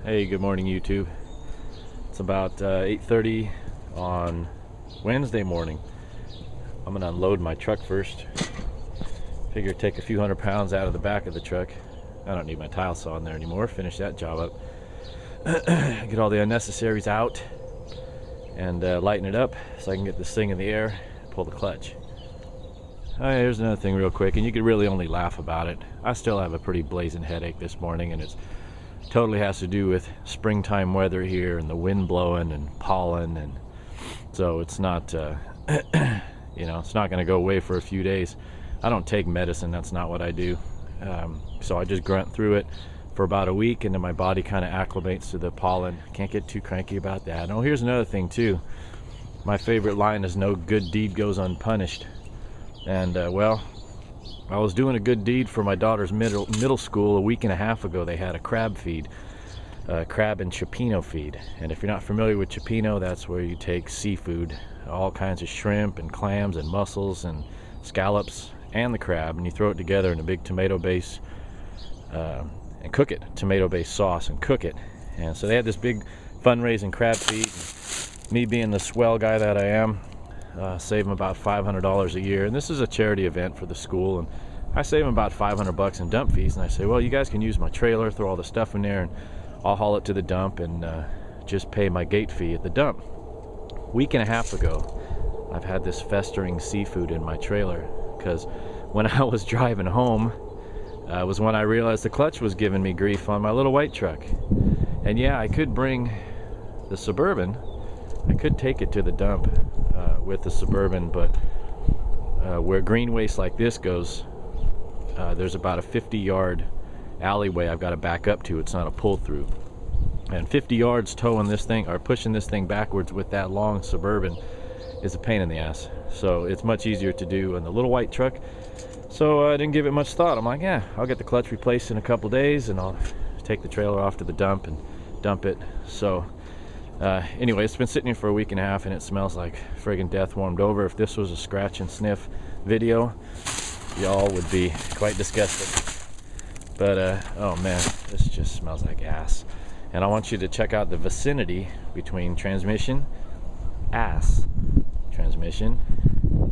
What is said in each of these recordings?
Hey, good morning YouTube. It's about 8:30 on Wednesday morning. I'm gonna unload my truck first. Figure take a few hundred pounds out of the back of the truck. I don't need my tile saw in there anymore. Finish that job up. Get all the unnecessaries out and lighten it up so I can get this thing in the air and pull the clutch. Here's another thing real quick, and you could really only laugh about it. I still have a pretty blazing headache this morning, and it's totally has to do with springtime weather here and the wind blowing and pollen, and so it's not it's not going to go away for a few days. I don't take medicine, that's not what I do. So I just grunt through it for about a week, and then my body kind of acclimates to the pollen. Can't get too cranky about that. Oh, here's another thing too. My favorite line is no good deed goes unpunished. And well, I was doing a good deed for my daughter's middle school a week and a half ago. They had a crab feed, crab and cioppino feed. And if you're not familiar with cioppino, that's where you take seafood, all kinds of shrimp and clams and mussels and scallops and the crab, and you throw it together in a big tomato base and cook it, tomato-based sauce, and cook it. And so they had this big fundraising crab feed. And me being the swell guy that I am, save them about $500 a year, and this is a charity event for the school, and I save them about $500 in dump fees. And I say, well, you guys can use my trailer, throw all the stuff in there, and I'll haul it to the dump and just pay my gate fee at the dump. Week and a half ago, I've had this festering seafood in my trailer, because when I was driving home was when I realized the clutch was giving me grief on my little white truck. And yeah, I could bring the Suburban, I could take it to the dump with the Suburban, but where green waste like this goes, there's about a 50-yard alleyway I've got to back up to. It's not a pull-through, and 50 yards towing this thing or pushing this thing backwards with that long Suburban is a pain in the ass. So it's much easier to do in the little white truck. So I didn't give it much thought. I'm like, yeah, I'll get the clutch replaced in a couple days, and I'll take the trailer off to the dump and dump it. So anyway, it's been sitting here for a week and a half, and it smells like friggin' death warmed over. If this was a scratch and sniff video, y'all would be quite disgusted. But oh man, this just smells like ass. And I want you to check out the vicinity between transmission, ass, transmission,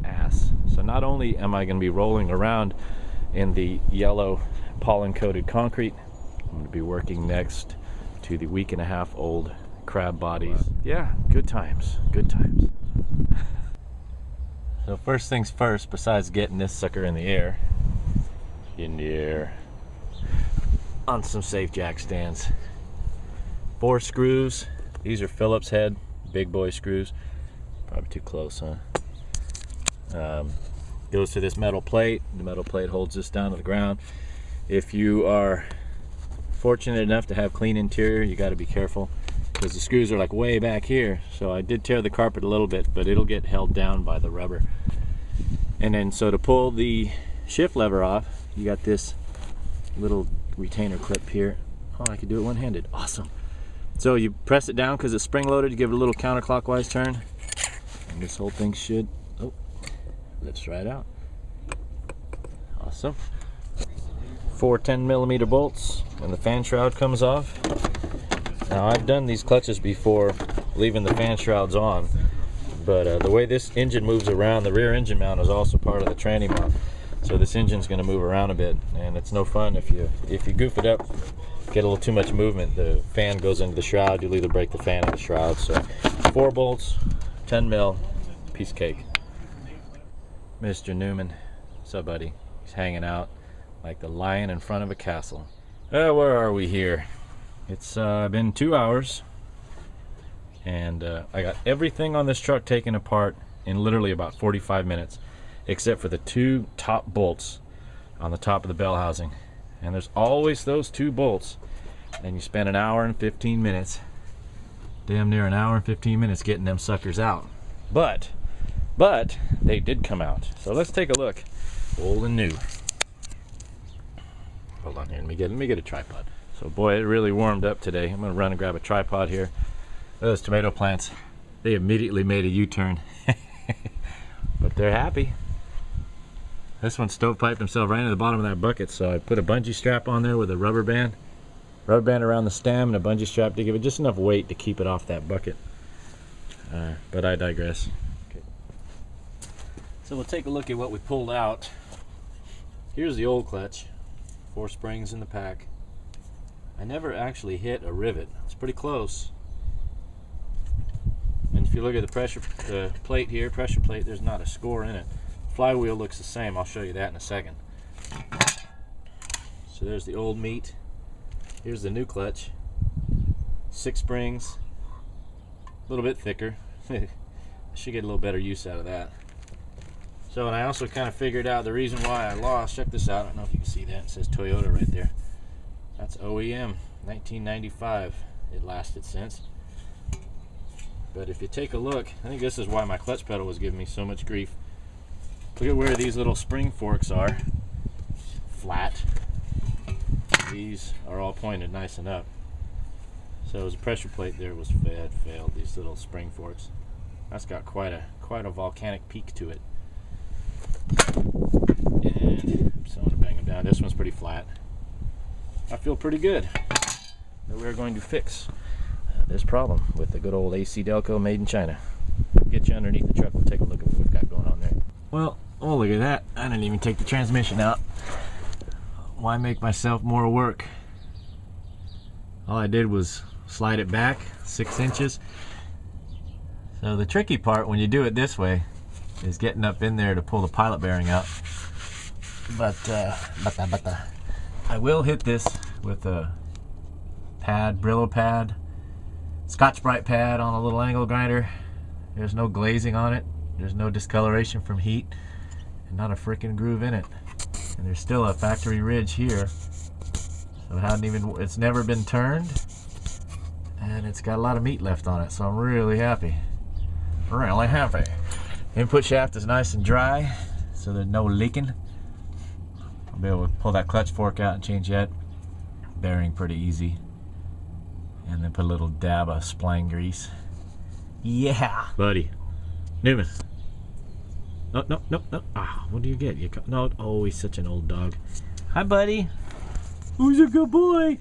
ass. So not only am I going to be rolling around in the yellow pollen-coated concrete, I'm going to be working next to the week and a half old crab bodies. Yeah, good times, good times. So first things first, besides getting this sucker in the air, on some safe jack stands. 4 screws. These are Phillips head, big boy screws. Probably too close, huh? Goes to this metal plate. The metal plate holds this down to the ground. If you are fortunate enough to have clean interior, you got to be careful, because the screws are like way back here. So I did tear the carpet a little bit, but it'll get held down by the rubber. And then so to pull the shift lever off, you got this little retainer clip here. Oh, I could do it one-handed. Awesome. So you press it down because it's spring-loaded. You give it a little counterclockwise turn, and this whole thing should, lifts right out. Awesome. 4 10mm bolts, and the fan shroud comes off. Now I've done these clutches before leaving the fan shrouds on, but the way this engine moves around, the rear engine mount is also part of the tranny mount. So this engine's going to move around a bit, and it's no fun if you goof it up, get a little too much movement, the fan goes into the shroud, you'll either break the fan or the shroud. So 4 bolts, 10 mil, piece of cake. Mr. Newman, what's up, buddy? He's hanging out like the lion in front of a castle. Where are we here? It's been 2 hours, and I got everything on this truck taken apart in literally about 45 minutes, except for the 2 top bolts on the top of the bell housing. And there's always those 2 bolts, and you spend an hour and 15 minutes, damn near an hour and 15 minutes getting them suckers out. But they did come out. So let's take a look, old and new. Hold on here, let me get a tripod. So boy, it really warmed up today. I'm gonna run and grab a tripod here. Those tomato plants, they immediately made a U-turn. But they're happy. This one stovepiped himself right into the bottom of that bucket, so I put a bungee strap on there with a rubber band. rubber band around the stem and a bungee strap to give it just enough weight to keep it off that bucket. But I digress. Okay. So we'll take a look at what we pulled out. Here's the old clutch, 4 springs in the pack. I never actually hit a rivet. It's pretty close. And if you look at the pressure plate here, pressure plate, there's not a score in it. Flywheel looks the same. I'll show you that in a second. So there's the old meat. Here's the new clutch. 6 springs, a little bit thicker. I should get a little better use out of that. So, and I also kind of figured out the reason why I lost. Check this out. I don't know if you can see that. It says Toyota right there. That's OEM, 1995. It lasted since. But if you take a look, I think this is why my clutch pedal was giving me so much grief. Look at where these little spring forks are. Flat. These are all pointed nice and up. So it was a pressure plate there was failed. These little spring forks. That's got quite a volcanic peak to it. And I'm starting to bang them down. This one's pretty flat. I feel pretty good that we're going to fix this problem with the good old AC Delco made in China. Get you underneath the truck. We'll take a look at what we've got going on there. Well, oh look at that. I didn't even take the transmission out. Why make myself more work? All I did was slide it back 6 inches. So the tricky part when you do it this way is getting up in there to pull the pilot bearing out. But I will hit this with a pad, Brillo pad, Scotch-Brite pad on a little angle grinder. There's no glazing on it. There's no discoloration from heat, and not a freaking groove in it. And there's still a factory ridge here. So it's never been turned, and it's got a lot of meat left on it. So I'm really happy. Really happy. Input shaft is nice and dry, so there's no leaking. I'll be able to pull that clutch fork out and change that bearing pretty easy. And then put a little dab of spline grease. Yeah! Buddy. Newman. No, no, no, no. Ah, what do you get? No, oh, he's such an old dog. Hi, buddy. Who's a good boy?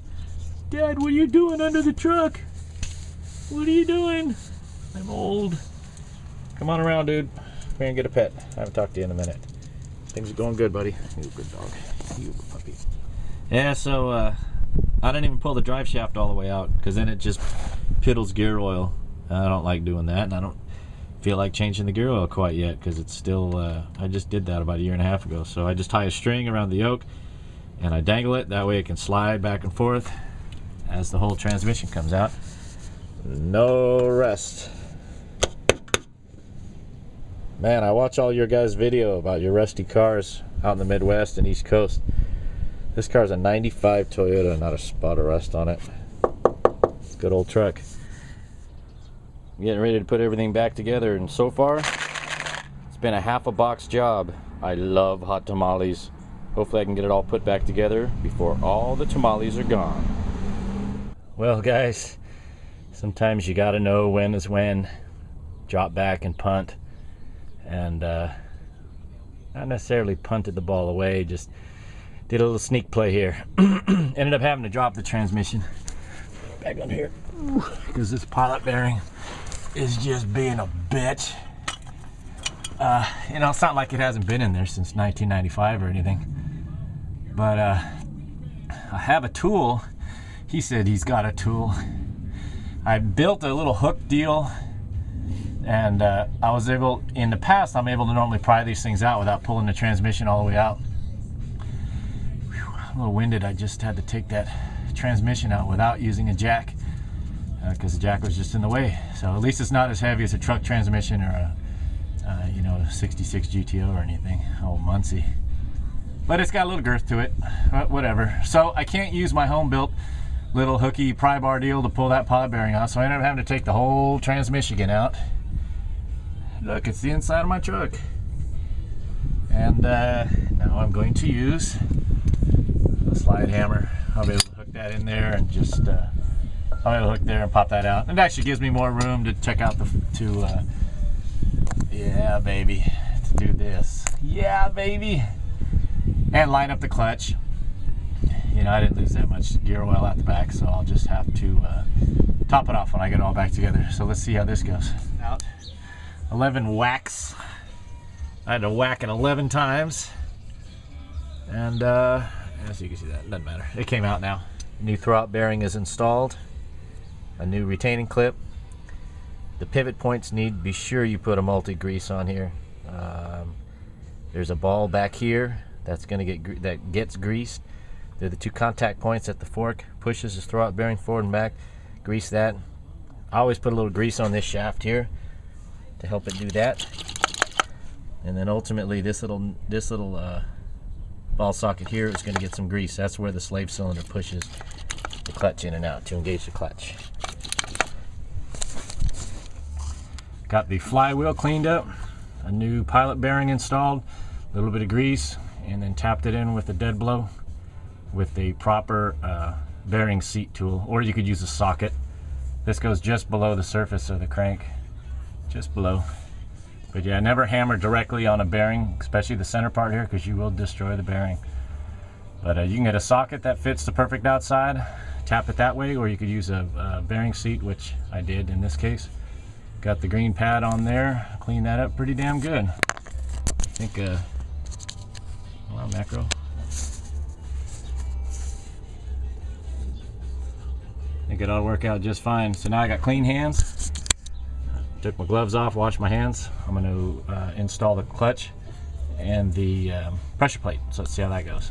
Dad, what are you doing under the truck? What are you doing? I'm old. Come on around, dude. Come here and get a pet. I haven't talked to you in a minute. Things are going good, buddy. You good dog. You good puppy. Yeah, so I didn't even pull the drive shaft all the way out because then it just piddles gear oil. I don't like doing that, and I don't feel like changing the gear oil quite yet because it's still, I just did that about 1.5 years ago. So I just tie a string around the yoke and I dangle it. That way it can slide back and forth as the whole transmission comes out. No rest. Man, I watch all your guys' video about your rusty cars out in the Midwest and East Coast. This car's a 95 Toyota, not a spot of rust on it. It's a good old truck. Getting ready to put everything back together, and so far, it's been a half a box job. I love hot tamales. Hopefully I can get it all put back together before all the tamales are gone. Well guys, sometimes you gotta know when is when. Drop back and punt. And not necessarily punted the ball away, just did a little sneak play here. Ended up having to drop the transmission back on here because this pilot bearing is just being a bitch. You know, it's not like it hasn't been in there since 1995 or anything, but I have a tool. He said he's got a tool. I built a little hook deal, and I was able, in the past, I'm able to normally pry these things out without pulling the transmission all the way out. Whew, I'm a little winded. I just had to take that transmission out without using a jack because the jack was just in the way. So at least it's not as heavy as a truck transmission or a you know, 66 GTO or anything. Oh, Muncie. But it's got a little girth to it. Whatever. So I can't use my home-built little hooky pry bar deal to pull that pilot bearing out, so I ended up having to take the whole transmission out. Look, it's the inside of my truck. And now I'm going to use a slide hammer. I'll be able to hook that in there and just I'll be able to hook there and pop that out. It actually gives me more room to check out yeah, baby, to do this. Yeah, baby. And line up the clutch. You know, I didn't lose that much gear oil out the back, so I'll just have to top it off when I get it all back together. So let's see how this goes. Out 11 whacks. I had to whack it 11 times, and as you can see, that doesn't matter. It came out now. New throwout bearing is installed. A new retaining clip. The pivot points need, be sure you put a multi-grease on here. There's a ball back here that's going to that gets greased. They're the two contact points at the fork. Pushes this throwout bearing forward and back. Grease that. I always put a little grease on this shaft here to help it do that. And then ultimately this little ball socket here is going to get some grease. That's where the slave cylinder pushes the clutch in and out to engage the clutch. Got the flywheel cleaned up, a new pilot bearing installed, a little bit of grease, and then tapped it in with a dead blow with the proper bearing seat tool, or you could use a socket. This goes just below the surface of the crank, just below. But yeah, never hammer directly on a bearing, especially the center part here, because you will destroy the bearing. But you can get a socket that fits the perfect outside, tap it that way, or you could use a bearing seat, which I did in this case. Got the green pad on there, clean that up pretty damn good. I think, hold on, macro. I think it ought to work out just fine. So now I got clean hands. Took my gloves off, washed my hands. I'm going to install the clutch and the pressure plate. So let's see how that goes.